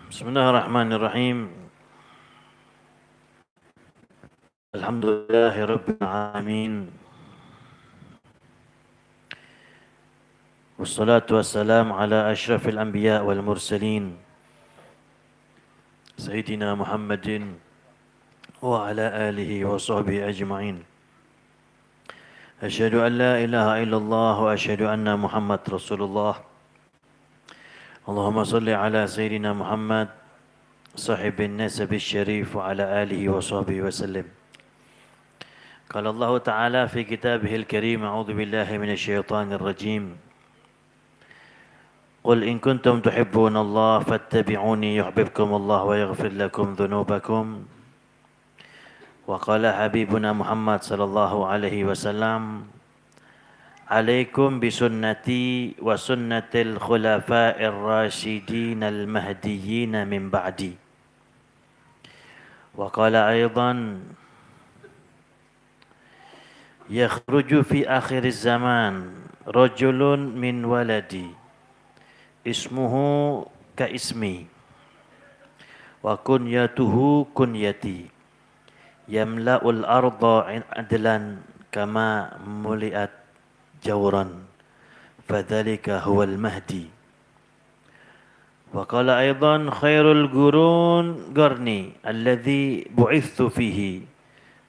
Bismillahirrahmanirrahim. Alhamdulillahirabbil alamin. Wassalatu wassalamu ala asyrafil anbiya wal mursalin. Sayyidina Muhammadin wa ala alihi wa sahbihi ajma'in. Asyhadu an la ilaha illallah wa asyhadu anna Muhammad Rasulullah. Allahumma salli ala sayyidina Muhammad sahibin nasabish syarif wa ala alihi wa sahbihi wa sallim. قال الله تعالى في كتابه الكريم أعوذ بالله من الشيطان الرجيم قل إن كنتم تحبون الله فاتبعوني يحببكم الله ويغفر لكم ذنوبكم وقال حبيبنا محمد صلى الله عليه وسلم عليكم بسنتي وسنة الخلفاء الراشدين المهديين من بعدي وقال أيضا يخرج في آخر الزمان رجل من ولدي اسمه كاسمي وكنيته كنيتي يملأ الأرض عدلا كما ملئت جورا فذلك هو المهدي وقال أيضا خير القرون قرني الذي بعثت فيه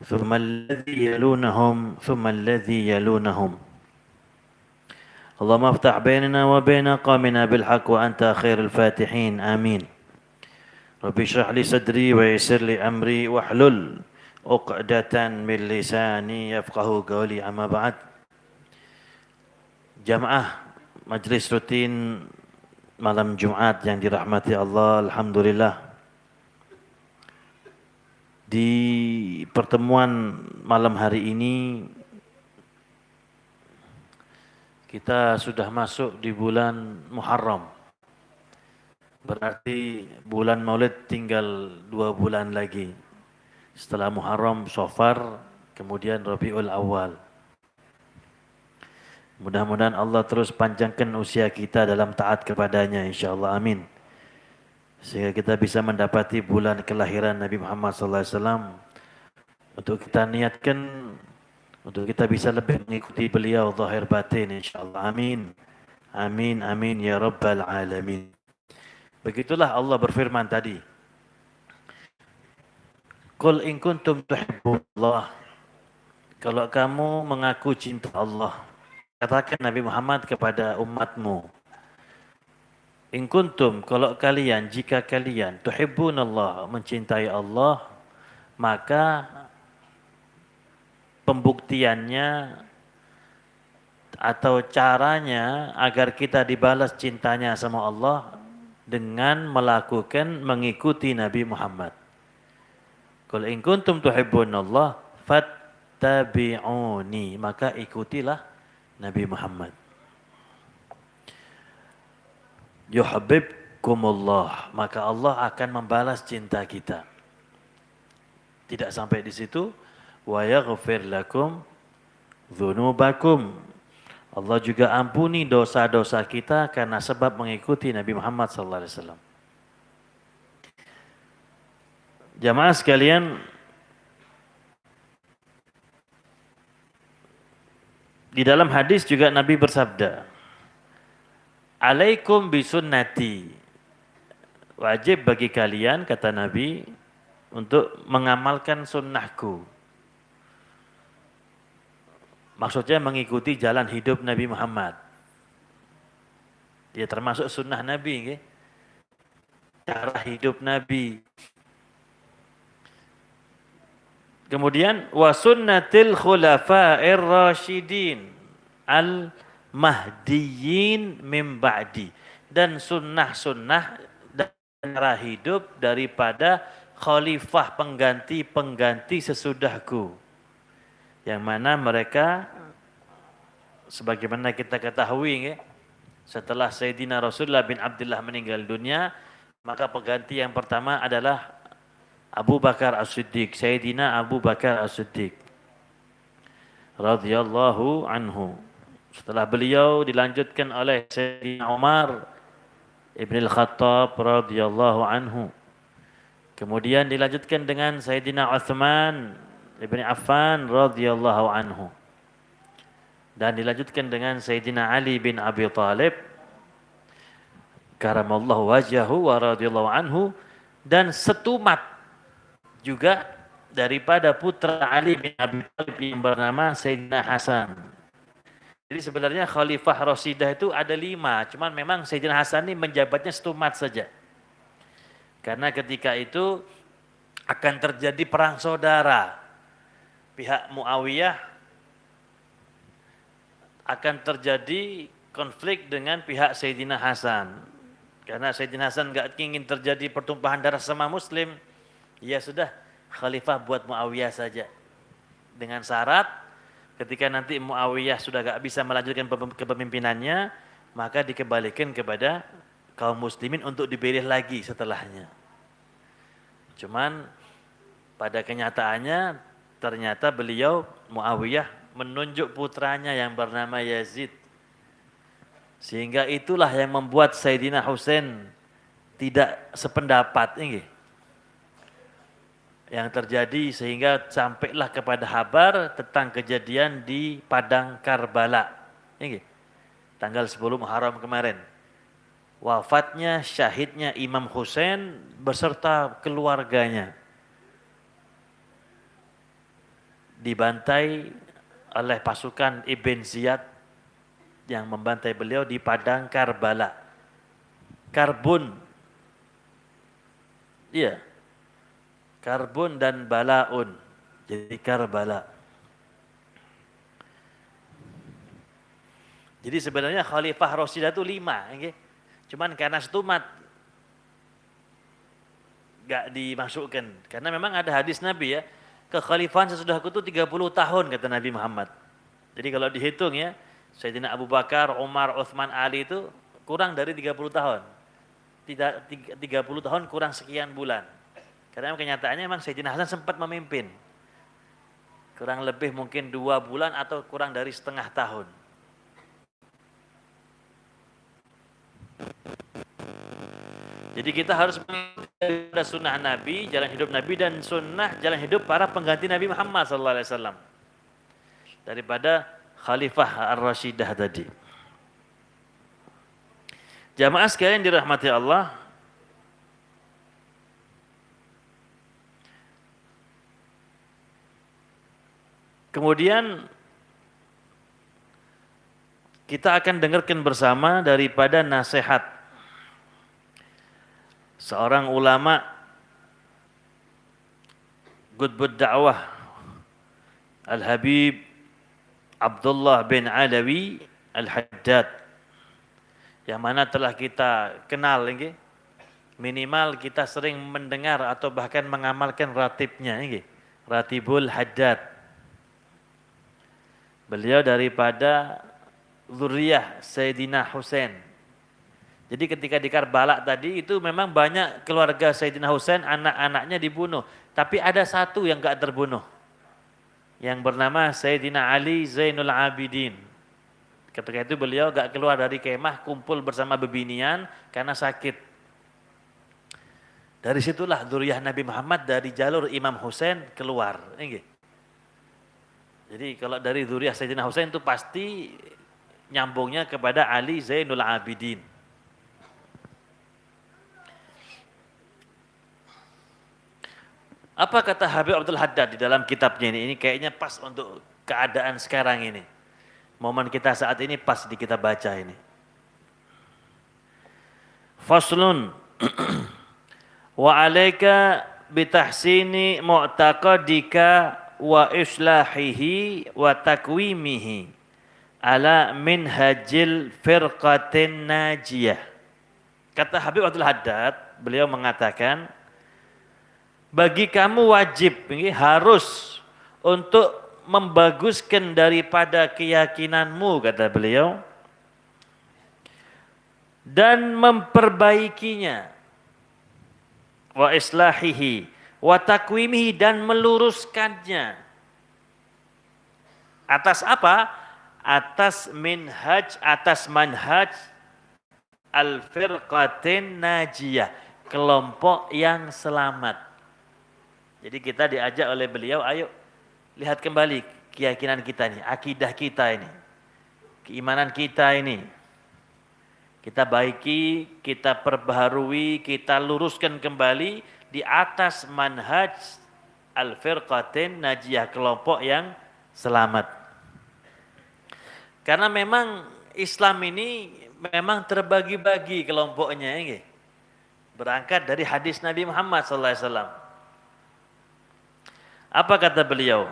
ثم الذي يلونهم ثم الذي يلونهم اللهم افتح بيننا وبين قومنا بالحق وأنت خير الفاتحين آمين ربي اشرح لي صدري ويسر لي أمري واحلل عقدة من لساني يفقه قولي أما بعد Jamaah Majelis Rutin Malam Jumat yang dirahmati Allah, Alhamdulillah. Di pertemuan malam hari ini kita sudah masuk di bulan Muharram. Berarti bulan Maulid tinggal 2 bulan lagi. Setelah Muharram, Safar, kemudian Rabiul Awal. Mudah-mudahan Allah terus panjangkan usia kita dalam taat kepadanya, insyaAllah, amin. Sehingga kita bisa mendapati bulan kelahiran Nabi Muhammad SAW. Untuk kita niatkan, untuk kita bisa lebih mengikuti beliau zahir batin, insyaAllah, amin. Amin, amin, ya Rabbal Alamin. Begitulah Allah berfirman tadi. Qul in kuntum tuhibbunallah. Kalau kamu mengaku cinta Allah, katakan Nabi Muhammad kepada umatmu, in kuntum, kalau kalian, jika kalian tuhibbunallah, mencintai Allah, maka pembuktiannya atau caranya agar kita dibalas cintanya sama Allah dengan melakukan mengikuti Nabi Muhammad. Qul in kuntum tuhibbunallah fattabi'uni, maka ikutilah Nabi Muhammad. Yuhibbukumullah, maka Allah akan membalas cinta kita. Tidak sampai di situ, wa yaghfir lakum dzunubakum. Allah juga ampuni dosa-dosa kita karena sebab mengikuti Nabi Muhammad sallallahu alaihi wasallam. Jamaah sekalian, di dalam hadis juga Nabi bersabda, alaikum bisunnati, wajib bagi kalian, kata Nabi, untuk mengamalkan sunnahku. Maksudnya mengikuti jalan hidup Nabi Muhammad. Dia termasuk sunnah Nabi, okay? Cara hidup Nabi. Kemudian wa sunnatil khulafa'ir rasyidin al-mahdiyyin min ba'di, dan sunnah-sunnah dan cara hidup daripada khalifah pengganti-pengganti sesudahku, yang mana mereka sebagaimana kita ketahui, setelah Sayyidina Rasulullah bin Abdullah meninggal dunia, maka pengganti yang pertama adalah Abu Bakar As-Siddiq, Sayyidina Abu Bakar As-Siddiq radhiyallahu anhu. Setelah beliau dilanjutkan oleh Sayyidina Umar Ibn al-Khattab radhiyallahu anhu. Kemudian dilanjutkan dengan Sayyidina Uthman Ibn Affan radhiyallahu anhu. Dan dilanjutkan dengan Sayyidina Ali bin Abi Thalib karamallahu wajhahu wa radhiyallahu anhu, dan setumat juga daripada putra Ali bin Abi Thalib yang bernama Sayyidina Hasan. Jadi sebenarnya Khalifah Rashidah itu ada 5, cuman memang Sayyidina Hasan ini menjabatnya setumat saja. Karena ketika itu akan terjadi perang saudara. Pihak Muawiyah akan terjadi konflik dengan pihak Sayyidina Hasan. Karena Sayyidina Hasan enggak ingin terjadi pertumpahan darah sama muslim, ya sudah khalifah buat Muawiyah saja. Dengan syarat ketika nanti Muawiyah sudah enggak bisa melanjutkan kepemimpinannya, maka dikembalikan kepada kaum muslimin untuk dipilih lagi setelahnya. Cuman pada kenyataannya ternyata beliau Muawiyah menunjuk putranya yang bernama Yazid. Sehingga itulah yang membuat Sayyidina Husain tidak sependapat ini. Yang terjadi sehingga sampailah kepada kabar tentang kejadian di Padang Karbala. Ini tanggal 10 Muharram kemarin. Wafatnya, syahidnya Imam Husain beserta keluarganya. Dibantai oleh pasukan Ibn Ziyad yang membantai beliau di Padang Karbala. Karbun. Iya. Karbun dan balaun. Jadi Karbala. Jadi sebenarnya Khalifah Rashidah itu 5. Okay? Cuman karena setumat gak dimasukkan. Karena memang ada hadis Nabi ya. Kekhalifahan sesudahku itu 30 tahun kata Nabi Muhammad. Jadi kalau dihitung ya, Sayyidina Abu Bakar, Umar, Uthman, Ali itu kurang dari 30 tahun. 30 tahun kurang sekian bulan. Karena kenyataannya memang Sayyidina Hasan sempat memimpin. Kurang lebih mungkin 2 bulan atau kurang dari setengah tahun. Jadi kita harus mengikuti sunnah Nabi, jalan hidup Nabi, dan sunnah jalan hidup para pengganti Nabi Muhammad SAW. Daripada Khalifah Ar-Rashidah tadi. Jamaah sekalian dirahmati Allah. Kemudian kita akan dengarkan bersama daripada nasihat seorang ulama Qutbud Da'wah Al-Habib Abdullah bin Alawi Al-Haddad, yang mana telah kita kenal ini, minimal kita sering mendengar atau bahkan mengamalkan ratibnya ini, Ratibul Haddad. Beliau daripada zuriyah Sayyidina Husain. Jadi ketika di Karbala tadi itu memang banyak keluarga Sayyidina Husain, anak-anaknya dibunuh. Tapi ada satu yang enggak terbunuh. Yang bernama Sayyidina Ali Zainul Abidin. Ketika itu beliau enggak keluar dari kemah, kumpul bersama bebinian karena sakit. Dari situlah zuriyah Nabi Muhammad dari jalur Imam Husain keluar. Jadi kalau dari zuriyah Sayyidina Husain itu pasti nyambungnya kepada Ali Zainul Abidin. Apa kata Habib Abdul Haddad di dalam kitabnya ini? Ini kayaknya pas untuk keadaan sekarang ini. Momen kita saat ini pas di kita baca ini. Faslun wa alaika bitahsini mu'taqadika wa islahihi wa takwimihi ala minhajil firqatin najiyah. Kata Habib Abdul Haddad, beliau mengatakan, bagi kamu wajib, harus untuk membaguskan daripada keyakinanmu, kata beliau, dan memperbaikinya, wa islahihi, wa takwimihi, dan meluruskannya. Atas apa? Atas minhaj, atas manhaj al-firqatin najiyah, kelompok yang selamat. Jadi kita diajak oleh beliau, ayo lihat kembali keyakinan kita ini, akidah kita ini, keimanan kita ini. Kita baiki, kita perbaharui, kita luruskan kembali di atas manhaj al-firqatin najiyah, kelompok yang selamat. Karena memang Islam ini memang terbagi-bagi kelompoknya, ya. Berangkat dari hadis Nabi Muhammad SAW. Apa kata beliau?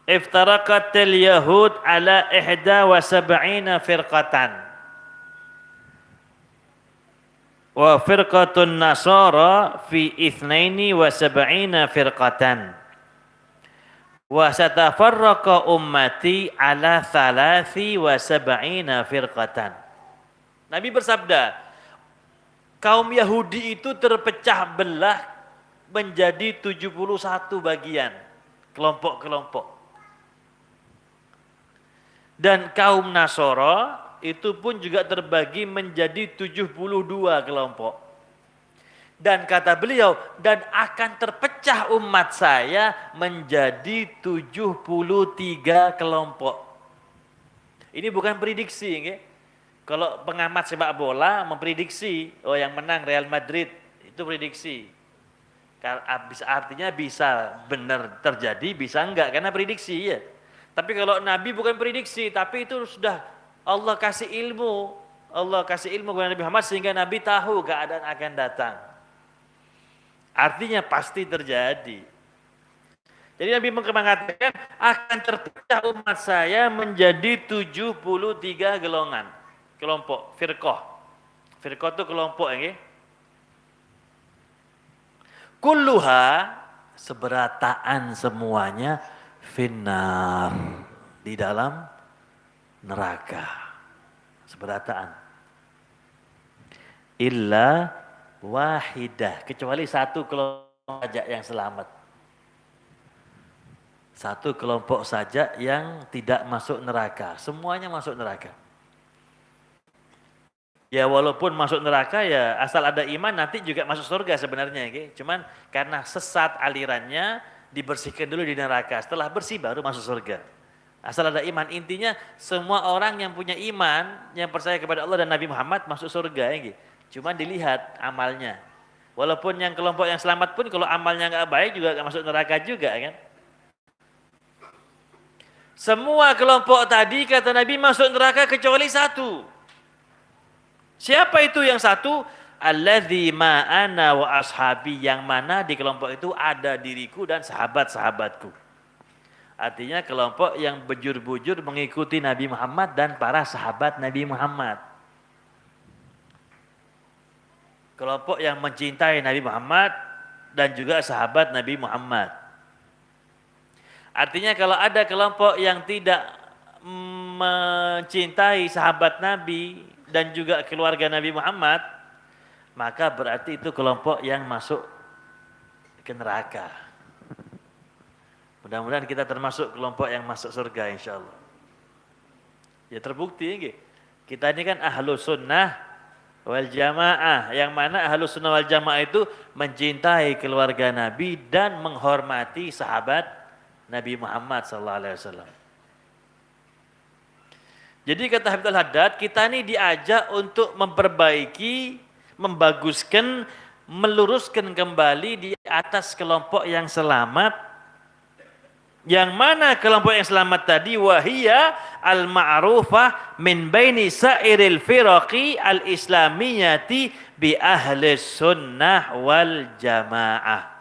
Iftaraqatil yahud ala 71 firqatan. Wa firqatun nasara fi 72 firqatan. Wa satafarraqa ummati ala 73 firqatan. Nabi bersabda, kaum Yahudi itu terpecah belah menjadi 71 bagian, kelompok-kelompok. Dan kaum Nasara itu pun juga terbagi menjadi 72 kelompok. Dan kata beliau, dan akan terpecah umat saya menjadi 73 kelompok. Ini bukan prediksi, okay? Kalau pengamat sepak bola memprediksi, oh yang menang Real Madrid, itu prediksi. Artinya bisa benar terjadi, bisa enggak, karena prediksi ya. Tapi kalau Nabi bukan prediksi, tapi itu sudah Allah kasih ilmu. Allah kasih ilmu kepada Nabi Muhammad sehingga Nabi tahu keadaan akan datang. Artinya pasti terjadi. Jadi Nabi mengatakan akan terpecah umat saya menjadi 73 golongan. Kelompok, firqah. Firqah itu kelompok, ya. Kulluha, seberataan semuanya, finnar, di dalam neraka. Seberataan. Illa wahidah, kecuali satu kelompok saja yang selamat. Satu kelompok saja yang tidak masuk neraka. Semuanya masuk neraka. Ya walaupun masuk neraka ya asal ada iman nanti juga masuk surga sebenarnya. Okay? Cuman karena sesat alirannya dibersihkan dulu di neraka. Setelah bersih baru masuk surga. Asal ada iman. Intinya semua orang yang punya iman, yang percaya kepada Allah dan Nabi Muhammad masuk surga. Okay? Cuman dilihat amalnya. Walaupun yang kelompok yang selamat pun kalau amalnya nggak baik juga nggak masuk neraka juga kan. Semua kelompok tadi kata Nabi masuk neraka kecuali satu. Siapa itu yang satu? Alladzi ma'ana wa ashabi, yang mana di kelompok itu ada diriku dan sahabat-sahabatku. Artinya kelompok yang bujur-bujur mengikuti Nabi Muhammad dan para sahabat Nabi Muhammad. Kelompok yang mencintai Nabi Muhammad dan juga sahabat Nabi Muhammad. Artinya kalau ada kelompok yang tidak mencintai sahabat Nabi dan juga keluarga Nabi Muhammad, maka berarti itu kelompok yang masuk ke neraka. Mudah-mudahan kita termasuk kelompok yang masuk surga insya Allah. Ya terbukti ya, kita ini kan ahlu sunnah wal jamaah, yang mana ahlu sunnah wal jamaah itu mencintai keluarga Nabi dan menghormati sahabat Nabi Muhammad SAW. Jadi kata Habib Al-Haddad, kita ini diajak untuk memperbaiki, membaguskan, meluruskan kembali di atas kelompok yang selamat. Yang mana kelompok yang selamat tadi? Wahiyya al-ma'rufah min baini sa'iril firaqi al-islamiyati bi ahli sunnah wal jamaah.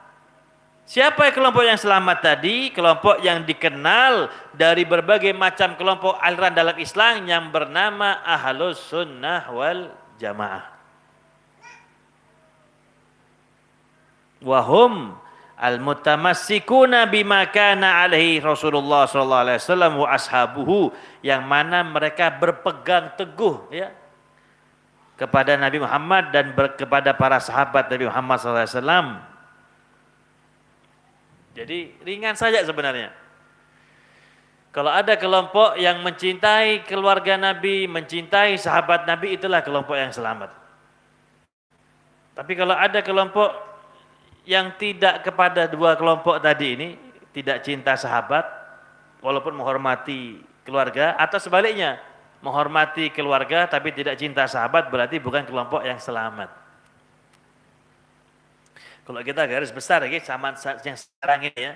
Siapa kelompok yang selamat tadi? Kelompok yang dikenal dari berbagai macam kelompok aliran dalam Islam yang bernama Ahlus Sunnah wal Jamaah. Wahum al-mutamassikuna bima kana alaihi Rasulullah sallallahu alaihi wasallam wa ashabuhu, yang mana mereka berpegang teguh ya kepada Nabi Muhammad dan kepada para sahabat Nabi Muhammad sallallahu alaihi wasallam. Jadi ringan saja sebenarnya. Kalau ada kelompok yang mencintai keluarga Nabi, mencintai sahabat Nabi, itulah kelompok yang selamat. Tapi kalau ada kelompok yang tidak kepada dua kelompok tadi ini, tidak cinta sahabat, walaupun menghormati keluarga, atau sebaliknya, menghormati keluarga tapi tidak cinta sahabat, berarti bukan kelompok yang selamat. Kalau kita garis besar sama yang sekarang ini ya,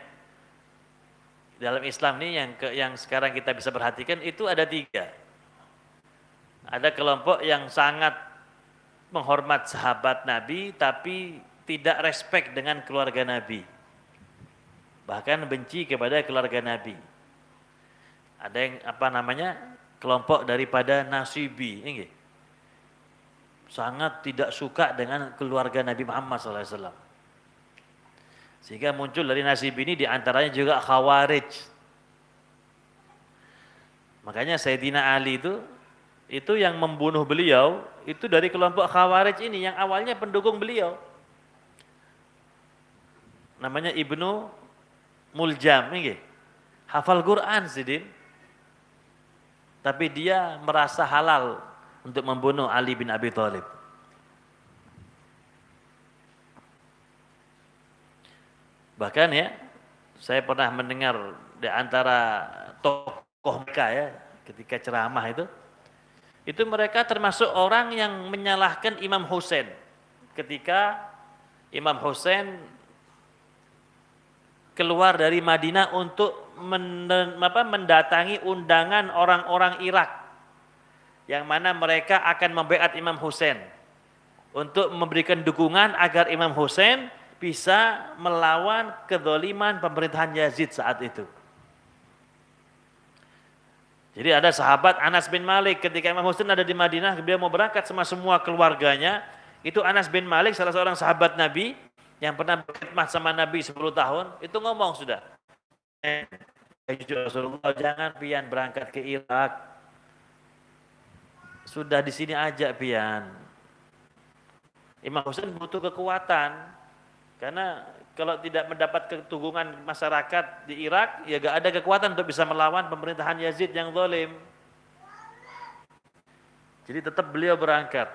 dalam Islam ini yang sekarang kita bisa perhatikan itu ada 3. Ada kelompok yang sangat menghormat sahabat Nabi tapi tidak respect dengan keluarga Nabi. Bahkan benci kepada keluarga Nabi. Ada yang kelompok daripada Nasibi, ini sangat tidak suka dengan keluarga Nabi Muhammad SAW. Sehingga muncul dari Nasibi ini diantaranya juga Khawarij. Makanya Sayyidina Ali itu yang membunuh beliau itu dari kelompok Khawarij ini yang awalnya pendukung beliau. Namanya Ibnu Muljam, ini hafal Quran Sidin. Tapi dia merasa halal untuk membunuh Ali bin Abi Thalib. Bahkan ya, saya pernah mendengar di antara tokoh mereka ya, ketika ceramah itu mereka termasuk orang yang menyalahkan Imam Husain. Ketika Imam Husain keluar dari Madinah untuk mendatangi undangan orang-orang Irak yang mana mereka akan membaiat Imam Husain untuk memberikan dukungan agar Imam Husain bisa melawan kedzaliman pemerintahan Yazid saat itu. Jadi ada sahabat Anas bin Malik ketika Imam Husain ada di Madinah, beliau mau berangkat sama semua keluarganya. Itu Anas bin Malik salah seorang sahabat Nabi yang pernah berkhidmat sama Nabi 10 tahun, itu ngomong sudah. Rasulullah, jangan pian berangkat ke Irak. Sudah di sini aja pian. Imam Husain butuh kekuatan. Karena kalau tidak mendapat ketugungan masyarakat di Irak, ya gak ada kekuatan untuk bisa melawan pemerintahan Yazid yang zalim. Jadi tetap beliau berangkat.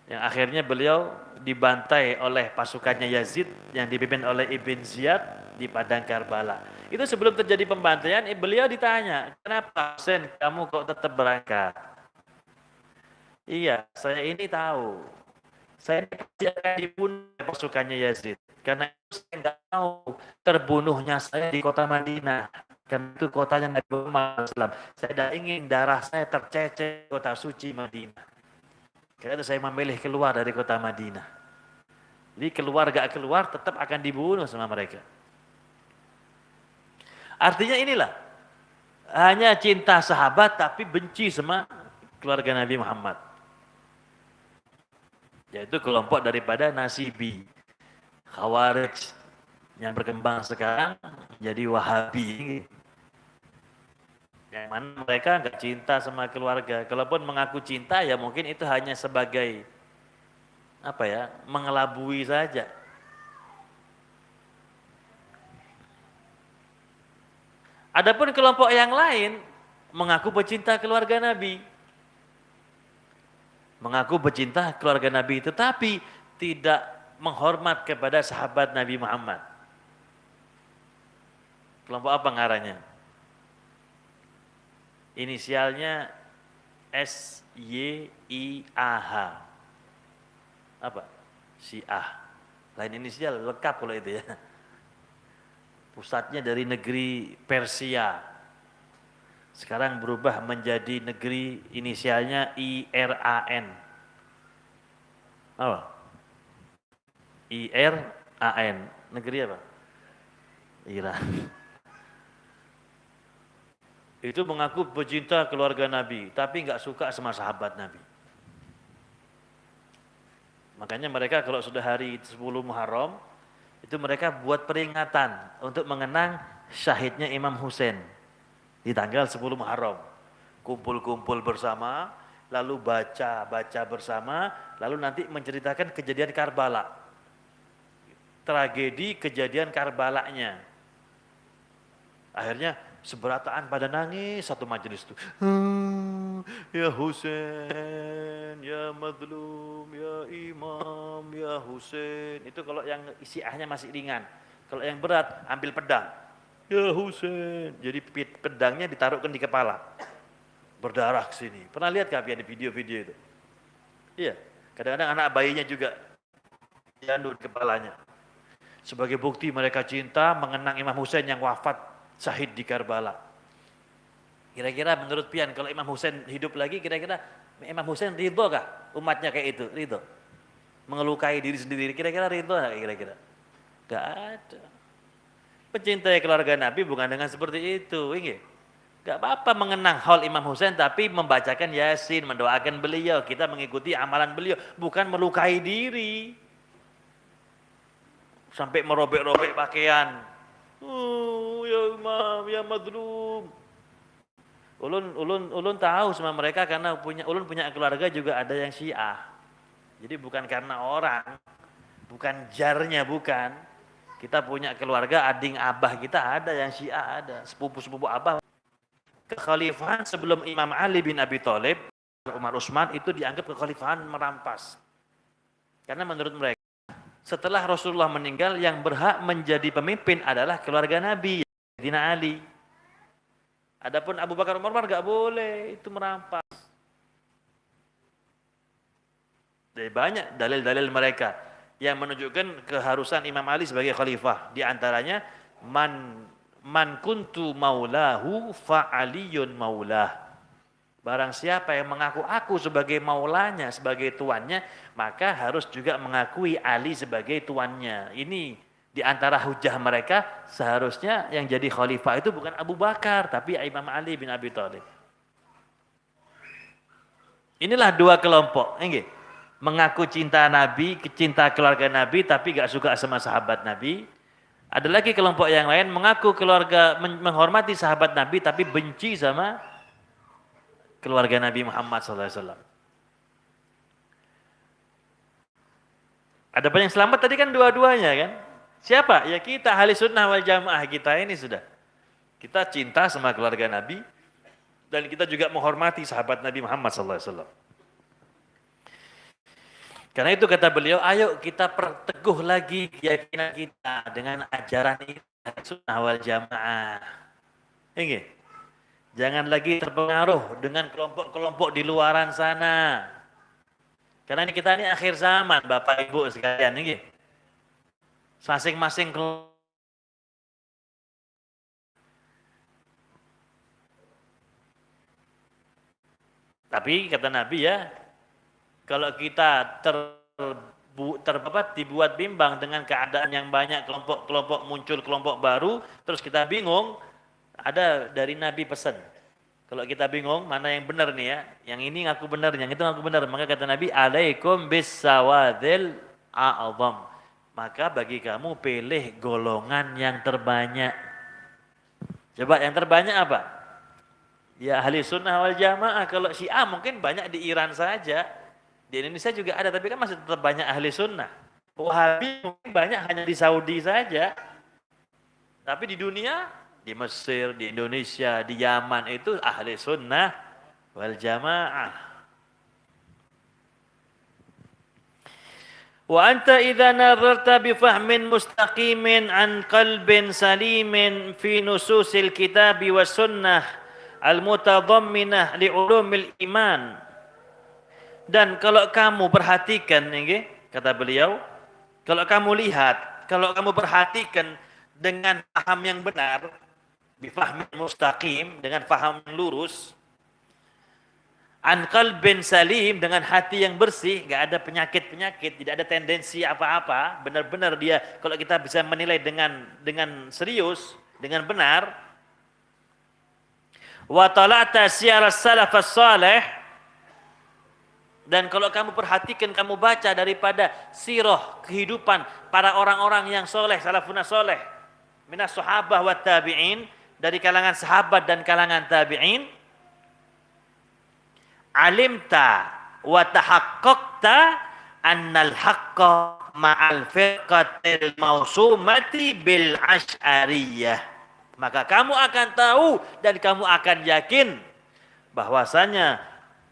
Yang akhirnya beliau dibantai oleh pasukannya Yazid yang dipimpin oleh Ibn Ziyad di padang Karbala. Itu sebelum terjadi pembantaian, beliau ditanya, kenapa Husain kamu kok tetap berangkat? Iya, saya ini tahu. Saya pasti akan dibunuh pasukannya Yazid. Karena itu saya nggak mau terbunuhnya saya di kota Madinah. Karena itu kotanya Nabi Muhammad SAW. Saya tidak ingin darah saya tercecer kota suci Madinah. Karena itu saya memilih keluar dari kota Madinah. Jadi keluar gak keluar tetap akan dibunuh sama mereka. Artinya inilah. Hanya cinta sahabat tapi benci sama keluarga Nabi Muhammad. Yaitu kelompok daripada Nasibi, Khawarij yang berkembang sekarang jadi Wahabi. Yang mana mereka nggak cinta sama keluarga. Kalaupun mengaku cinta ya mungkin itu hanya sebagai mengelabui saja. Adapun kelompok yang lain mengaku pecinta keluarga Nabi. Mengaku pecinta keluarga Nabi, tetapi tidak menghormat kepada sahabat Nabi Muhammad. Kelompok apa ngaranya? Inisialnya SYIAH. Apa? Syiah. Lain inisial, lengkap kalau itu ya. Pusatnya dari negeri Persia. Sekarang berubah menjadi negeri inisialnya IRAN. Apa? IRAN. Negeri apa? Iran. Itu mengaku pecinta keluarga Nabi, tapi nggak suka sama sahabat Nabi. Makanya mereka kalau sudah hari 10 Muharram, itu mereka buat peringatan untuk mengenang syahidnya Imam Husain. Di tanggal 10 Muharram, kumpul-kumpul bersama, lalu baca bersama, lalu nanti menceritakan kejadian Karbala. Tragedi kejadian Karbalanya. Akhirnya seberataan pada nangis satu majelis itu. Ya Husain, ya Madlum, ya Imam, ya Husain. Itu kalau yang Syiahnya masih ringan. Kalau yang berat ambil pedang. Ya Husain. Jadi pedangnya ditaruhkan di kepala. Berdarah ke sini. Pernah lihat kalian di video-video itu? Iya. Kadang-kadang anak bayinya juga diandut kepalanya. Sebagai bukti mereka cinta mengenang Imam Husain yang wafat syahid di Karbala. Kira-kira menurut Pian kalau Imam Husain hidup lagi, kira-kira Imam Husain ridho kah umatnya kayak itu? Ridho? Mengelukai diri sendiri, kira-kira ridho nggak kira-kira? Gak ada. Pencintai keluarga Nabi bukan dengan seperti itu. Gak apa-apa mengenang haul Imam Husain, tapi membacakan Yasin, mendoakan beliau, kita mengikuti amalan beliau, bukan melukai diri. Sampai merobek-robek pakaian. Ya Imam, ya Madlum. Ulun tahu sama mereka karena ulun punya keluarga juga ada yang Syiah. Jadi bukan karena orang, bukan jarnya, bukan. Kita punya keluarga ading abah kita ada yang Syiah, ada sepupu-sepupu abah. Kekhalifahan sebelum Imam Ali bin Abi Thalib, Umar Utsman itu dianggap kekhalifahan merampas. Karena menurut mereka setelah Rasulullah meninggal yang berhak menjadi pemimpin adalah keluarga Nabi, Sayyidina Ali. Adapun Abu Bakar Umar nggak boleh, itu merampas. Dari banyak dalil-dalil mereka yang menunjukkan keharusan Imam Ali sebagai khalifah. Di antaranya man kuntu maulahu fa aliyun maulah. Barang siapa yang mengaku aku sebagai maulanya, sebagai tuannya, maka harus juga mengakui Ali sebagai tuannya. Ini di antara hujah mereka, seharusnya yang jadi khalifah itu bukan Abu Bakar, tapi Imam Ali bin Abi Thalib. Inilah dua kelompok. Mengaku cinta Nabi, cinta keluarga Nabi, tapi gak suka sama sahabat Nabi. Ada lagi kelompok yang lain, mengaku keluarga, menghormati sahabat Nabi, tapi benci sama keluarga Nabi Muhammad SAW. Ada yang selamat tadi kan dua-duanya kan? Siapa? Ya kita ahli sunnah wal jamaah kita ini sudah. Kita cinta sama keluarga Nabi dan kita juga menghormati sahabat Nabi Muhammad SAW. Karena itu kata beliau, ayo kita perteguh lagi keyakinan kita dengan ajaran ini sunnah wal jamaah. Ini. Jangan lagi terpengaruh dengan kelompok-kelompok di luaran sana. Karena ini kita ini akhir zaman, Bapak Ibu sekalian. Ini. Masing-masing kelompok. Tapi kata Nabi ya, kalau kita dibuat bimbang dengan keadaan yang banyak, kelompok-kelompok muncul, kelompok baru, terus kita bingung, ada dari Nabi pesan. Kalau kita bingung mana yang benar nih ya, yang ini ngaku benar, yang itu ngaku benar, maka kata Nabi, alaikum bisawadil a'zam. Maka bagi kamu pilih golongan yang terbanyak. Coba yang terbanyak apa? Ya ahli sunnah wal jamaah. Kalau Syiah mungkin banyak di Iran saja. Di Indonesia juga ada, tapi kan masih tetap banyak ahli sunnah. Wahabi mungkin banyak hanya di Saudi saja. Tapi di dunia, di Mesir, di Indonesia, di Yaman itu ahli sunnah wal jamaah. Wa anta idza nazarta bi fahmin mustaqimin an qalbin salimin fi nususil kitab was sunnah al mutadamminah li ulumil iman. Dan kalau kamu perhatikan kata beliau, kalau kamu lihat, kalau kamu perhatikan dengan paham yang benar, bi fahmin mustaqim, dengan paham yang lurus, an qalbin salim, dengan hati yang bersih, enggak ada penyakit-penyakit, tidak ada tendensi apa-apa, benar-benar dia kalau kita bisa menilai dengan serius, dengan benar. Wa tala'ta siyar as-salaf as-salih, dan kalau kamu perhatikan, kamu baca daripada sirah kehidupan para orang-orang yang soleh, salafun soleh, minas sahabah wa tabi'in, dari kalangan sahabat dan kalangan tabi'in, alimta wa tahaqqaqta annal haqqa ma'al firqatil mausumati bil ash'ariyah. Maka kamu akan tahu dan kamu akan yakin bahwasanya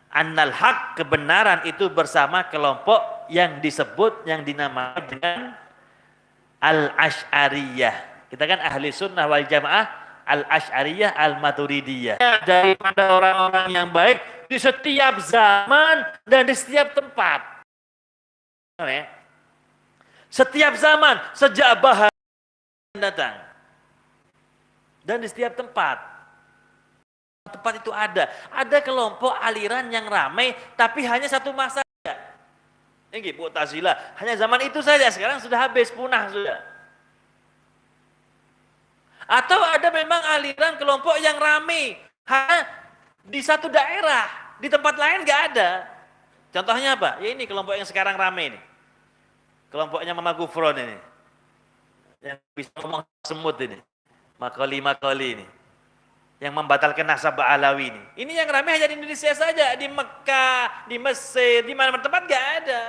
annal haq, kebenaran itu bersama kelompok yang disebut, yang dinamakan dengan al-Asy'ariyah. Kita kan ahli sunnah wal jamaah, al-Asy'ariyah, al-Maturidiyah. Daripada orang-orang yang baik di setiap zaman dan di setiap tempat. Setiap zaman, sejak bahasa datang. Dan di setiap tempat. Tempat itu ada. Ada kelompok aliran yang ramai, tapi hanya satu masa saja. Ini Mu'tazilah. Hanya zaman itu saja, sekarang sudah habis, punah sudah. Atau ada memang aliran kelompok yang ramai, hanya di satu daerah, di tempat lain nggak ada. Contohnya apa? Ya ini kelompok yang sekarang ramai ini. Kelompoknya Mama Gufron ini. Yang bisa ngomong semut ini. Makoli ini. Yang membatalkan nasab Alawi ini. Ini yang ramai hanya di Indonesia saja. Di Mekah, di Mesir, di mana-mana tempat nggak ada.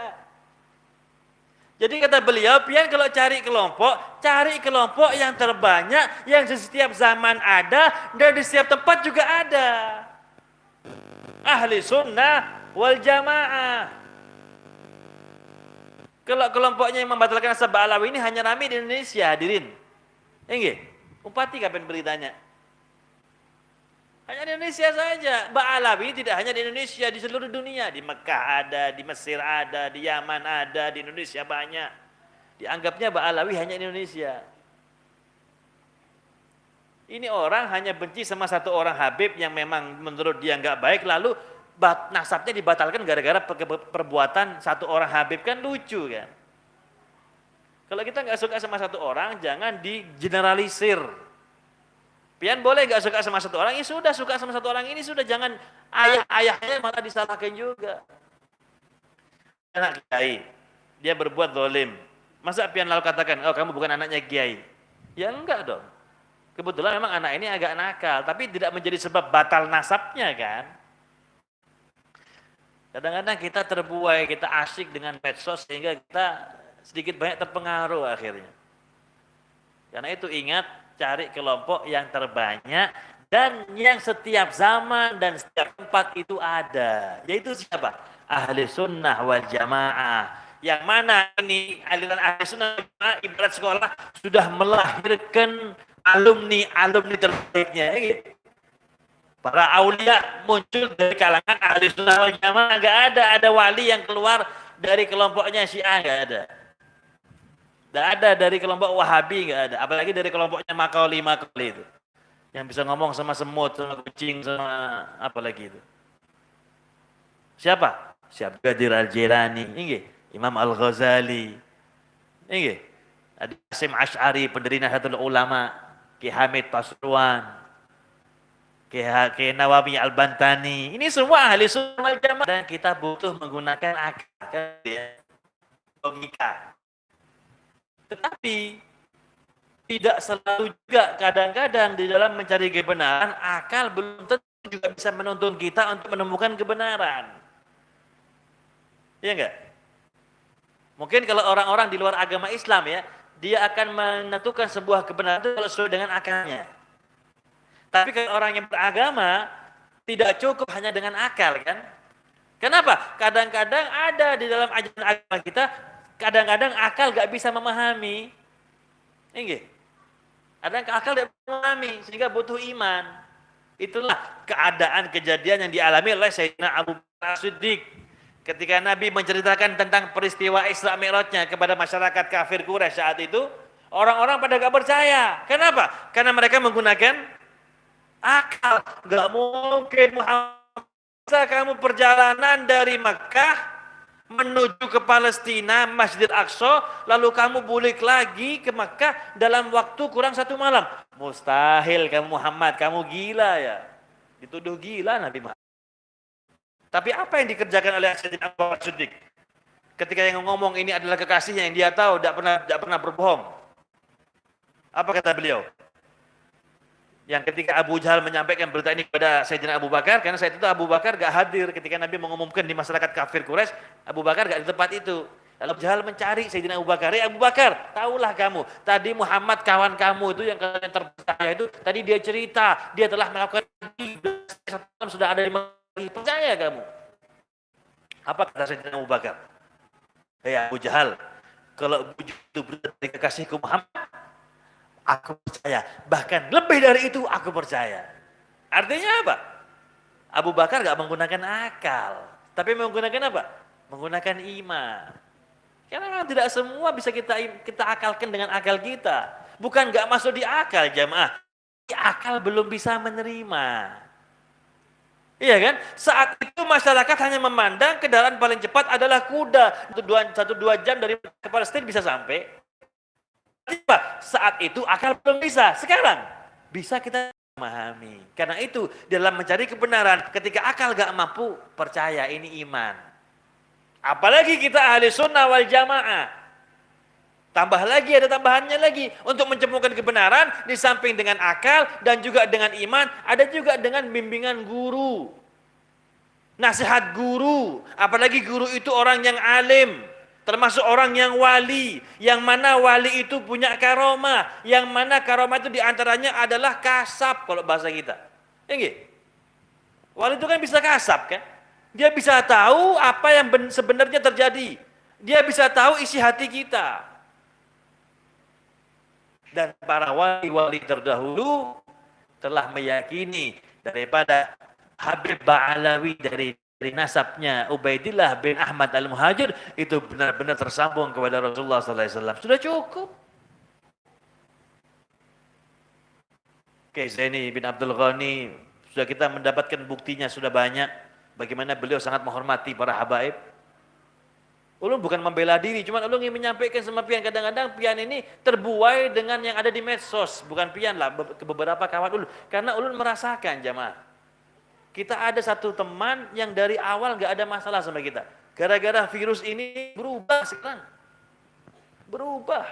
Jadi kata beliau, pian kalau cari kelompok yang terbanyak, yang di setiap zaman ada, dan di setiap tempat juga ada. Ahli sunnah wal jamaah. Kalau kelompoknya yang membatalkan nasab Alawi ini hanya ramai di Indonesia, hadirin. Enggak? Upati kapan beritanya? Hanya di Indonesia saja. Ba'alawi tidak hanya di Indonesia, di seluruh dunia. Di Mekah ada, di Mesir ada, di Yaman ada, di Indonesia banyak. Dianggapnya Ba'alawi hanya di Indonesia. Ini orang hanya benci sama satu orang Habib yang memang menurut dia nggak baik, lalu nasabnya dibatalkan gara-gara perbuatan satu orang Habib, kan lucu kan? Kalau kita nggak suka sama satu orang, jangan digeneralisir. Pian boleh nggak suka sama satu orang, ya sudah, suka sama satu orang ini sudah, jangan ayahnya malah disalahkan juga. Anak kiai, dia berbuat zalim. Masa pian lalu katakan, oh kamu bukan anaknya kiai? Ya enggak dong. Kebetulan memang anak ini agak nakal, tapi tidak menjadi sebab batal nasabnya kan. Kadang-kadang kita terbuai, kita asyik dengan medsos sehingga kita sedikit banyak terpengaruh akhirnya. Karena itu ingat, cari kelompok yang terbanyak dan yang setiap zaman dan setiap tempat itu ada. Yaitu siapa? Ahli sunnah wal jamaah. Yang mana ini aliran ahli sunnah wal jamaah ibarat sekolah sudah melahirkan alumni terbaiknya. Gitu. Para aulia muncul dari kalangan ahli sunnah wal jamaah. Nggak ada wali yang keluar dari kelompoknya Syiah, nggak ada. Nggak ada dari kelompok Wahabi, nggak ada. Apalagi dari kelompoknya Makoli itu. Yang bisa ngomong sama semut, sama kucing, sama apa lagi itu. Siapa? Syekh Qadir Al-Jilani, Imam Al-Ghazali, Hasyim Asy'ari, pendiri Nahdlatul Ulama, Ki Hamid Pasuruan, Ki Nawawi Al-Bantani. Ini semua ahli sunnah wal jamaah, dan kita butuh menggunakan akal, logika. Tetapi tidak selalu juga, kadang-kadang di dalam mencari kebenaran, akal belum tentu juga bisa menuntun kita untuk menemukan kebenaran. Iya enggak? Mungkin kalau orang-orang di luar agama Islam ya, dia akan menentukan sebuah kebenaran itu kalau sesuai dengan akalnya. Tapi kalau orang yang beragama, tidak cukup hanya dengan akal kan? Kenapa? Kadang-kadang ada di dalam ajaran agama kita, kadang-kadang akal gak bisa memahami. Ini kadang akal tidak memahami, sehingga butuh iman. Itulah keadaan kejadian yang dialami oleh Sayyidina Abu Bakar As-Siddiq. Ketika Nabi menceritakan tentang peristiwa Isra Mi'rajnya kepada masyarakat kafir Quraisy saat itu, orang-orang pada gak percaya. Kenapa? Karena mereka menggunakan akal. Gak mungkin Muhammad, kamu perjalanan dari Makkah menuju ke Palestina, Masjidil Aqsa, lalu kamu balik lagi ke Makkah dalam waktu kurang 1 malam. Mustahil kamu Muhammad, kamu gila ya. Dituduh gila Nabi Muhammad. Tapi apa yang dikerjakan oleh Sayyidina Abu Bakar Siddiq? Ketika yang ngomong ini adalah kekasihnya yang dia tahu, tidak pernah berbohong. Apa kata beliau? Yang ketika Abu Jahal menyampaikan berita ini kepada Sayyidina Abu Bakar, karena saat itu Abu Bakar gak hadir ketika Nabi mengumumkan di masyarakat kafir Quraisy, Abu Bakar gak di tempat itu. Lalu Abu Jahal mencari Sayyidina Abu Bakar. Abu Bakar, tahulah kamu, tadi Muhammad kawan kamu itu yang kalian terpercaya itu, tadi dia cerita, dia telah melakukan sudah ada di Mekah. Percaya kamu? Apa kata Sayyidina Abu Bakar? Abu Jahal, kalau itu berita dari kekasihku Muhammad, aku percaya. Bahkan lebih dari itu aku percaya. Artinya apa? Abu Bakar gak menggunakan akal, tapi menggunakan apa? Menggunakan iman. Karena memang tidak semua bisa kita akalkan dengan akal kita. Bukan nggak masuk di akal jamaah. Di akal belum bisa menerima. Iya kan? Saat itu masyarakat hanya memandang kendaraan paling cepat adalah kuda. 1-2 jam dari Palestina bisa sampai. Saat itu akal belum bisa. Sekarang bisa kita memahami. Karena itu dalam mencari kebenaran, ketika akal gak mampu, percaya ini iman. Apalagi kita ahli sunnah wal jamaah. Tambah lagi, ada tambahannya lagi. Untuk menemukan kebenaran, di samping dengan akal dan juga dengan iman, ada juga dengan bimbingan guru. Nasihat guru. Apalagi guru itu orang yang alim. Termasuk orang yang wali. Yang mana wali itu punya karomah. Yang mana karomah itu diantaranya adalah kasab kalau bahasa kita. Ya, wali itu kan bisa kasab kan? Dia bisa tahu apa yang sebenarnya terjadi. Dia bisa tahu isi hati kita. Dan para wali-wali terdahulu telah meyakini daripada Habib Ba'alawi dari nasabnya Ubaidillah bin Ahmad al-Muhajir itu benar-benar tersambung kepada Rasulullah SAW. Sudah cukup. Oke, Zaini bin Abdul Ghani, sudah kita mendapatkan buktinya sudah banyak. Bagaimana beliau sangat menghormati para habaib. Ulun bukan membela diri, cuma ulun ingin menyampaikan sama pian. Kadang-kadang pian ini terbuai dengan yang ada di medsos. Bukan pian lah, ke beberapa kawan ulun. Karena ulun merasakan jamaah. Kita ada satu teman yang dari awal gak ada masalah sama kita. Gara-gara virus ini berubah sekarang. Berubah.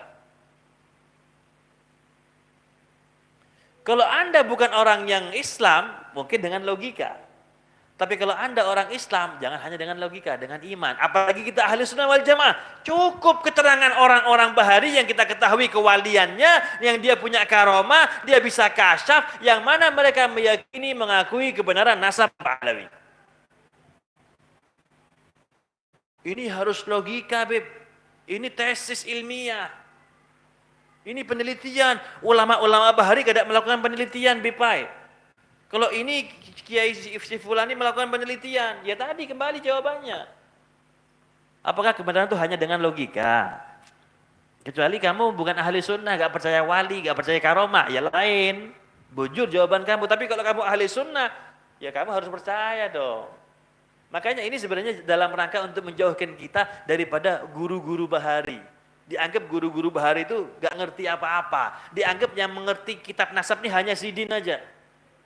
Kalau Anda bukan orang yang Islam, mungkin dengan logika. Tapi kalau Anda orang Islam, jangan hanya dengan logika, dengan iman. Apalagi kita ahli sunnah wal jamaah. Cukup keterangan orang-orang bahari yang kita ketahui kewaliannya, yang dia punya karomah, dia bisa kasyaf, yang mana mereka meyakini, mengakui kebenaran nasab Ba'alawi. Ini harus logika, Beb. Ini tesis ilmiah. Ini penelitian. Ulama-ulama bahari tidak melakukan penelitian, Bipai. Kalau ini Kiai si Fulani melakukan penelitian, ya tadi kembali jawabannya. Apakah kebenaran itu hanya dengan logika? Kecuali kamu bukan ahli sunnah, gak percaya wali, gak percaya karomah, ya lain. Bujur jawaban kamu. Tapi kalau kamu ahli sunnah, ya kamu harus percaya dong. Makanya ini sebenarnya dalam rangka untuk menjauhkan kita daripada guru-guru bahari. Dianggap guru-guru bahari itu gak ngerti apa-apa. Dianggap yang mengerti kitab nasab ini hanya sidin aja.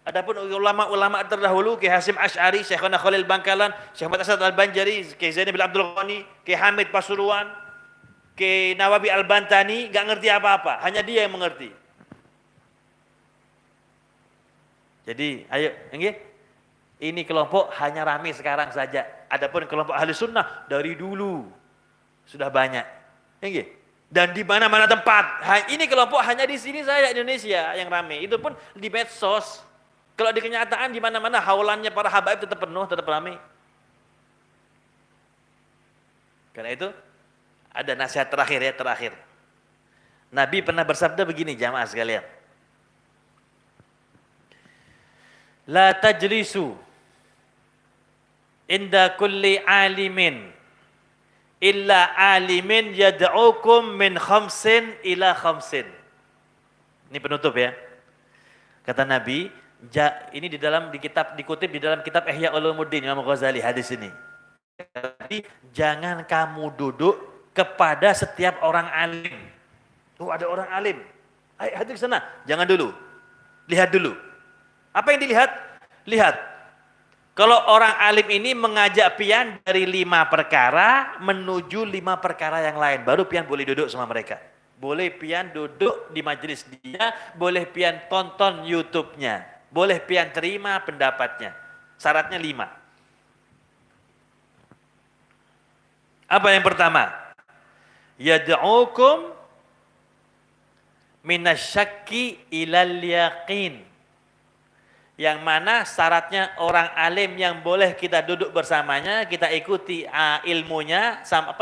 Adapun ulama-ulama terdahulu, Ki Hasim Asy'ari, Syekhona Khalil Bangkalan, Syekh Muhammad Asad Al-Banjari, Ki Zaini bin Abdul Ghani, Ki Hamid Pasuruan, Ki Nawawi Al-Bantani, gak ngerti apa-apa, hanya dia yang mengerti. Jadi, ayo, ini kelompok hanya rame sekarang saja. Adapun kelompok ahli sunnah dari dulu sudah banyak. Dan di mana-mana tempat. Ini kelompok hanya di sini saja Indonesia yang rame. Itu pun di medsos. Kalau di kenyataan di mana-mana haulannya para habaib tetap penuh, tetap ramai. Karena itu ada nasihat terakhir. Nabi pernah bersabda begini jamaah sekalian. La tajlisu inda kulli alimin illa alimin yad'ukum min khamsin ila khamsin. Ini penutup ya. Kata Nabi, ini dikutip di dalam kitab Ihya Ulumuddin Imam Ghazali hadis ini. Jadi jangan kamu duduk kepada setiap orang alim. Oh, ada orang alim. Ayo hadir ke sana. Jangan dulu. Lihat dulu. Apa yang dilihat? Lihat. Kalau orang alim ini mengajak pian dari 5 perkara menuju 5 perkara yang lain, baru pian boleh duduk sama mereka. Boleh pian duduk di majelis dia, boleh pian tonton YouTube-nya. Boleh pian terima pendapatnya. Syaratnya 5. Apa yang pertama? Yad'ukum minasyakki ilal yaqin. Yang mana syaratnya orang alim yang boleh kita duduk bersamanya, kita ikuti ilmunya, sama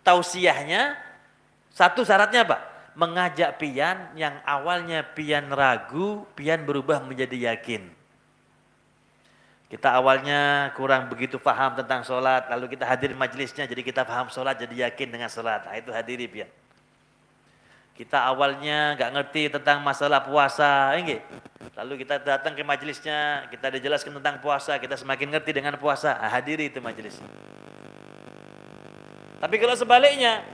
tausiahnya. Satu syaratnya apa? Mengajak pian yang awalnya pian ragu, pian berubah menjadi yakin. Kita awalnya kurang begitu paham tentang sholat, lalu kita hadir majelisnya, jadi kita paham sholat, jadi yakin dengan sholat. Nah, itu hadiri pian. Kita awalnya nggak ngerti tentang masalah puasa, enggak? Lalu kita datang ke majelisnya, kita dijelaskan tentang puasa, kita semakin ngerti dengan puasa, hadiri itu majelis. Tapi kalau sebaliknya,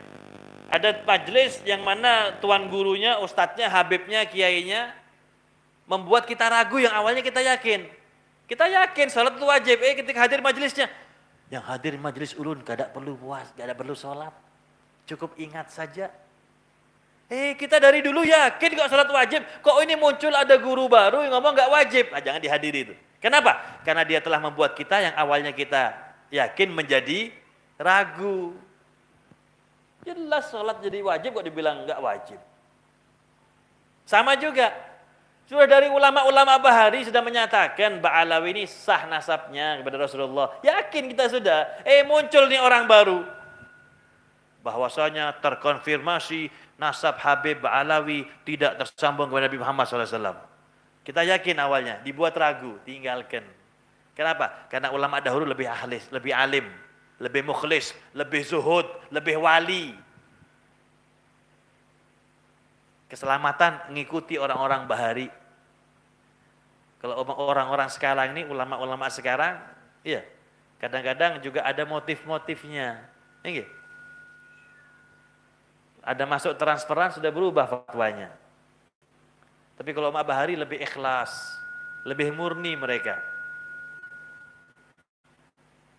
ada majelis yang mana tuan gurunya, ustadznya, habibnya, kiainya membuat kita ragu yang awalnya kita yakin. Kita yakin salat itu wajib, ketika hadir majelisnya, yang hadir majelis ulun gak ada perlu puas, gak ada perlu sholat, cukup ingat saja. Kita dari dulu yakin kok salat wajib, kok ini muncul ada guru baru yang ngomong gak wajib, jangan dihadiri itu. Kenapa? Karena dia telah membuat kita yang awalnya kita yakin menjadi ragu. Jelas salat jadi wajib kok dibilang gak wajib. Sama juga, sudah dari ulama-ulama Bahari sudah menyatakan Ba'alawi ini sah nasabnya kepada Rasulullah. Yakin kita sudah, muncul nih orang baru. Bahwasanya terkonfirmasi nasab Habib Ba'alawi tidak tersambung kepada Nabi Muhammad SAW. Kita yakin awalnya, dibuat ragu, tinggalkan. Kenapa? Karena ulama dahulu lebih ahli, lebih alim, lebih mukhlis, lebih zuhud, lebih wali. Keselamatan mengikuti orang-orang Bahari. Kalau orang-orang sekarang ini, ulama-ulama sekarang, iya, kadang-kadang juga ada motif-motifnya. Ini ada masuk transferan sudah berubah fatwanya. Tapi kalau ulama Bahari lebih ikhlas, lebih murni mereka.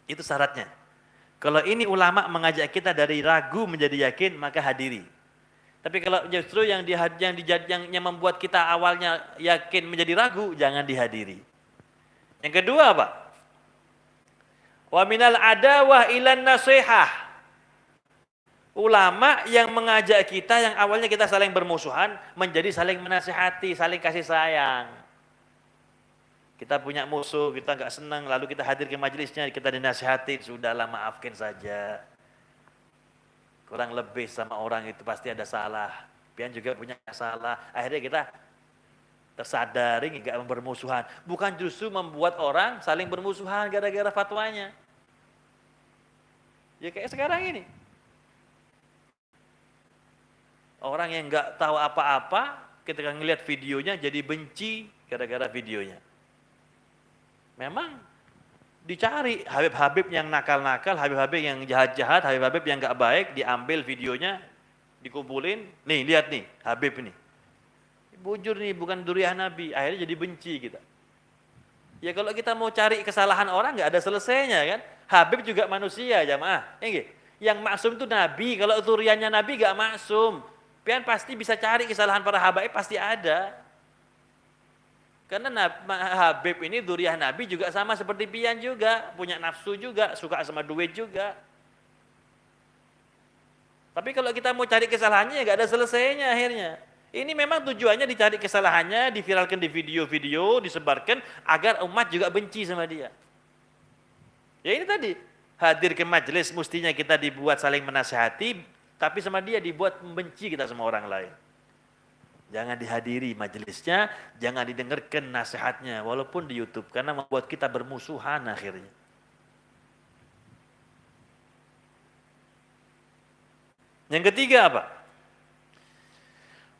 Itu syaratnya. Kalau ini ulama mengajak kita dari ragu menjadi yakin, maka hadiri. Tapi kalau justru yang membuat kita awalnya yakin menjadi ragu, jangan dihadiri. Yang kedua apa? Wa minal adawah ilan nasihah. Ulama yang mengajak kita yang awalnya kita saling bermusuhan menjadi saling menasihati, saling kasih sayang. Kita punya musuh, kita nggak senang, lalu kita hadir ke majelisnya, kita dinasihati, sudahlah maafkan saja. Kurang lebih sama orang itu pasti ada salah. Pian juga punya salah. Akhirnya kita tersadari nggak bermusuhan. Bukan justru membuat orang saling bermusuhan gara-gara fatwanya. Ya kayak sekarang ini. Orang yang nggak tahu apa-apa, ketika ngelihat videonya jadi benci gara-gara videonya. Memang dicari Habib-Habib yang nakal-nakal, Habib-Habib yang jahat-jahat, Habib-Habib yang nggak baik, diambil videonya, dikumpulin, nih lihat nih Habib ini. Bujur nih, bukan duriah Nabi, akhirnya jadi benci kita. Ya kalau kita mau cari kesalahan orang nggak ada selesainya kan. Habib juga manusia jamaah. Yang maksum itu Nabi, kalau duriahnya Nabi nggak maksum. Pian pasti bisa cari kesalahan para habaib, pasti ada. Karena Habib ini duriah Nabi juga sama seperti pian juga, punya nafsu juga, suka sama duit juga. Tapi kalau kita mau cari kesalahannya ya nggak ada selesainya akhirnya. Ini memang tujuannya dicari kesalahannya, diviralkan di video-video, disebarkan agar umat juga benci sama dia. Ya ini tadi, hadir ke majelis mestinya kita dibuat saling menasihati, tapi sama dia dibuat membenci kita sama orang lain. Jangan dihadiri majelisnya, jangan didengarkan nasihatnya, walaupun di YouTube, karena membuat kita bermusuhan akhirnya. Yang ketiga apa?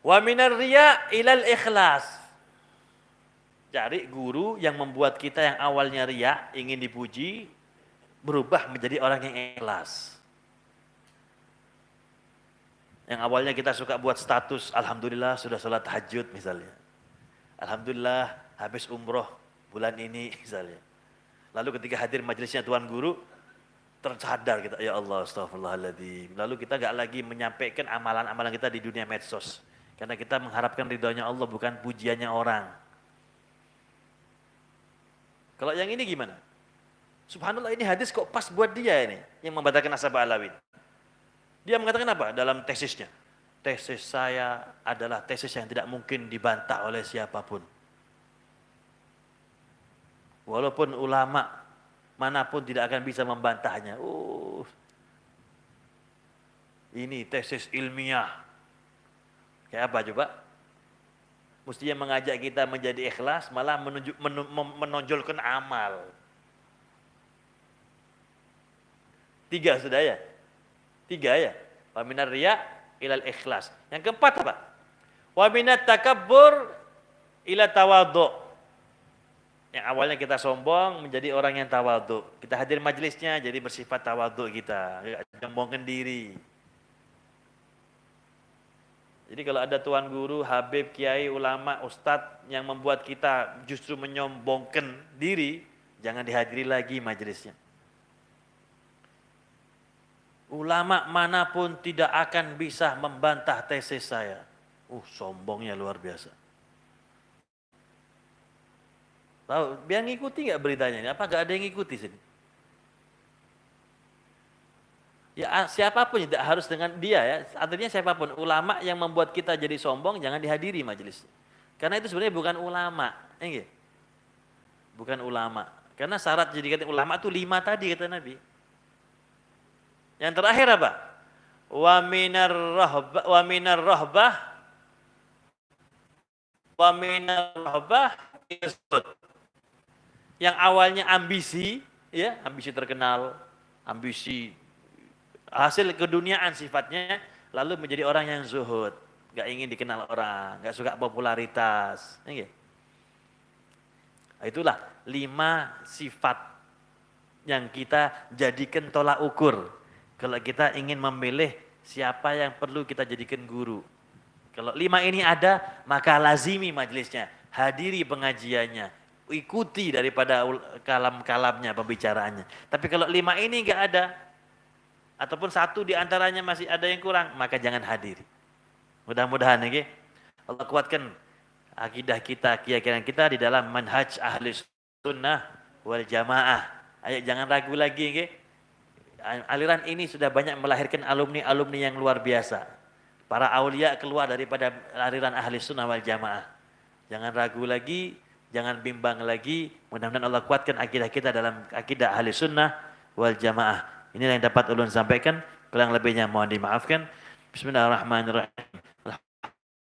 Wa minar riya ilal ikhlas. Cari guru yang membuat kita yang awalnya riya, ingin dipuji, berubah menjadi orang yang ikhlas. Yang awalnya kita suka buat status, alhamdulillah sudah sholat tahajud misalnya. Alhamdulillah habis umroh bulan ini misalnya. Lalu ketika hadir majelisnya tuan guru, tersadar kita, ya Allah astagfirullahaladzim. Lalu kita gak lagi menyampaikan amalan-amalan kita di dunia medsos. Karena kita mengharapkan ridhonya Allah, bukan pujiannya orang. Kalau yang ini gimana? Subhanallah, ini hadis kok pas buat dia ini, yang membatalkan nasab Alawin. Dia mengatakan apa dalam tesisnya? Tesis saya adalah tesis yang tidak mungkin dibantah oleh siapapun. Walaupun ulama manapun tidak akan bisa membantahnya. Ini tesis ilmiah. Kayak apa coba? Mestinya mengajak kita menjadi ikhlas, malah menonjolkan amal. 3 sudah ya? 3 ya? Wa minar riya ilal ikhlas. Yang keempat apa? Wa minat takabbur ila tawadhu. Yang awalnya kita sombong menjadi orang yang tawadhu. Kita hadir majelisnya jadi bersifat tawadhu kita, enggak nyombongkan diri. Jadi kalau ada tuan guru, habib, kiai, ulama, ustadz yang membuat kita justru menyombongkan diri, jangan dihadiri lagi majelisnya. Ulama manapun tidak akan bisa membantah tesis saya. Sombongnya luar biasa. Tahu, biar ngikuti nggak beritanya ini? Apa nggak ada yang ngikuti sini? Ya siapapun tidak harus dengan dia ya. Artinya siapapun ulama yang membuat kita jadi sombong jangan dihadiri majelis. Karena itu sebenarnya bukan ulama, ya, bukan ulama. Karena syarat jadi kata ulama itu 5 tadi kata Nabi. Yang terakhir apa? Wa minar rahbah yang awalnya ambisi, ya, ambisi terkenal, ambisi hasil keduniaan sifatnya, lalu menjadi orang yang zuhud, nggak ingin dikenal orang, nggak suka popularitas. Itulah 5 sifat yang kita jadikan tolak ukur kalau kita ingin memilih siapa yang perlu kita jadikan guru. Kalau 5 ini ada, maka lazimi majelisnya, hadiri pengajiannya, ikuti daripada kalam-kalamnya, pembicaraannya. Tapi kalau 5 ini nggak ada, ataupun 1 di antaranya masih ada yang kurang, maka jangan hadiri. Mudah-mudahan ya, Allah kuatkan akidah kita, keyakinan kita di dalam manhaj ahli sunnah wal jamaah. Ayo jangan ragu lagi ya. Aliran ini sudah banyak melahirkan alumni-alumni yang luar biasa. Para aulia keluar daripada aliran ahli sunnah wal jamaah. Jangan ragu lagi, jangan bimbang lagi. Mudah-mudahan Allah kuatkan akidah kita dalam akidah ahli sunnah wal jamaah. Inilah yang dapat ulun sampaikan, kurang lebihnya mohon dimaafkan. Bismillahirrahmanirrahim.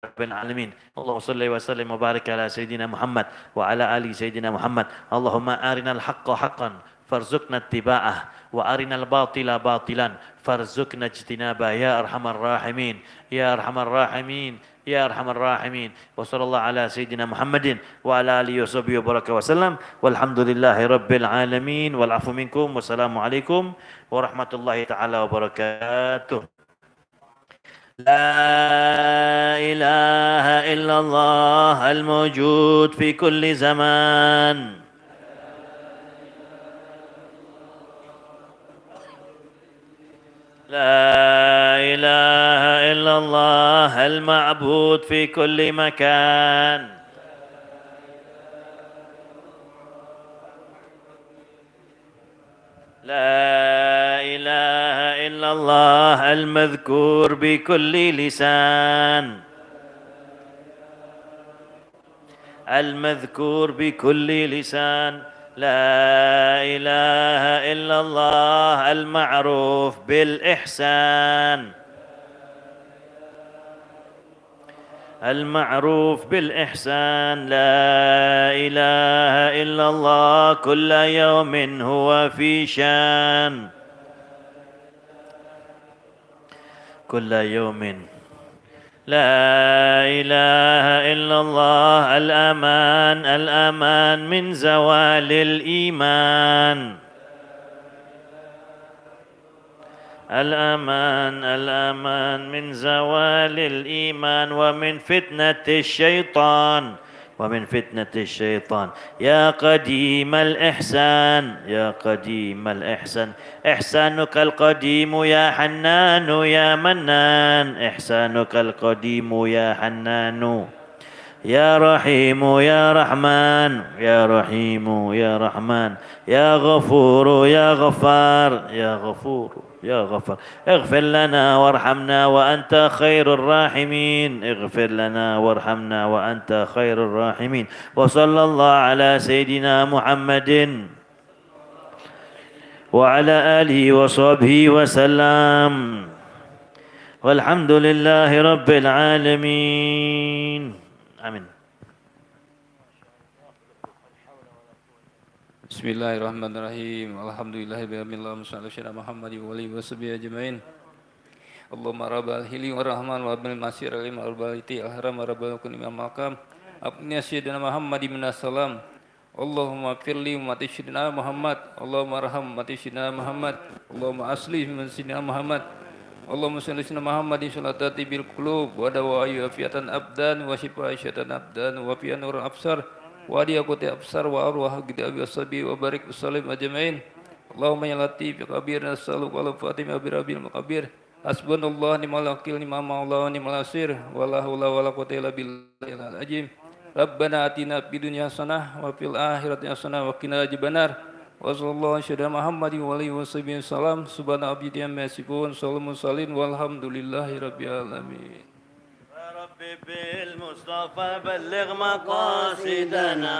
Rabbil alamin. Allahumma shalli wa sallim wa barik ala sayyidina Muhammad wa ala ali sayyidina Muhammad. Allahumma arinal haqqa haqqan farzuqna ittiba'ah wa arinal batila batilan farzuqna ijtinabah ya arhamar rahimin ya arhamar rahimin ya arhamar rahimin. Wa sallallahu ala sayyidina Muhammadin wa ala alihi washabihi wa baraka wasallam walhamdulillahi rabbil alamin wal afu minkum wassalamu alaikum warahmatullahi taala wabarakatuh. La ilaha illallah al-mawjud fi kulli zaman. لا إله إلا الله المعبود في كل مكان. لا إله إلا الله المذكور بكل لسان. المذكور بكل لسان. لا إله إلا الله المعروف بالإحسان. المعروف بالإحسان. لا إله إلا الله كل يوم هو في شان. كل يوم. لا إله إلا الله الأمان. الأمان من زوال الإيمان. الأمان الأمان من زوال الإيمان ومن فتنة الشيطان. ومن فتنة الشيطان. يا قديم الإحسان. يا قديم الإحسان. إحسانك القديم يا حنان يا منان. إحسانك القديم يا حنان يا رحيم يا رحمن. يا رحيم يا رحمن. يا غفور يا غفار. يا غفور يا غفار اغفر لنا وارحمنا وأنت خير الراحمين اغفر لنا وارحمنا وأنت خير الراحمين وصلى الله على سيدنا محمد وعلى آله وصحبه وسلم والحمد لله رب العالمين آمين. Bismillahirrahmanirrahim. Alhamdulillahirabbil alamin. Sallallahu Muhammad wa alihi washabihi ajmain. Allahumma rabbal hili wa rahman wa bil masir alim al baliti al haram wa rabbal kun imam maqam. Abni sayyidina Muhammad bin salam. Allahumma firli ummati sayyidina Muhammad. Allahumma arham ummati sayyidina Muhammad. Allahumma asli min sayyidina Muhammad. Allahumma salli ala Muhammadin salatati bil qulub wa dawa'i afiatan abdan wa shifa syaitan abdan wa fi nur absar. Wa diyakuti absar wa arwah gidi abi wasabi wa barik usalim ajmain. Allahumma ya latif ya kabir nasaluk wa fatimah bi rabbil maqabir. Hasbunallah ni'mal wakil ni'mal maula ni'mal nasir. Wala haula wala quwwata illa billahil azim. Rabbana atina fid dunya hasanah wa fil akhirati hasanah wa qina adzabannar. Wa sallallahu ala Muhammadin wa alihi washabihi salam. Subhana rabbika amma yasifun. Salamun salin walhamdulillahi rabbil alamin. بالمصطفى بلغ مقاصدنا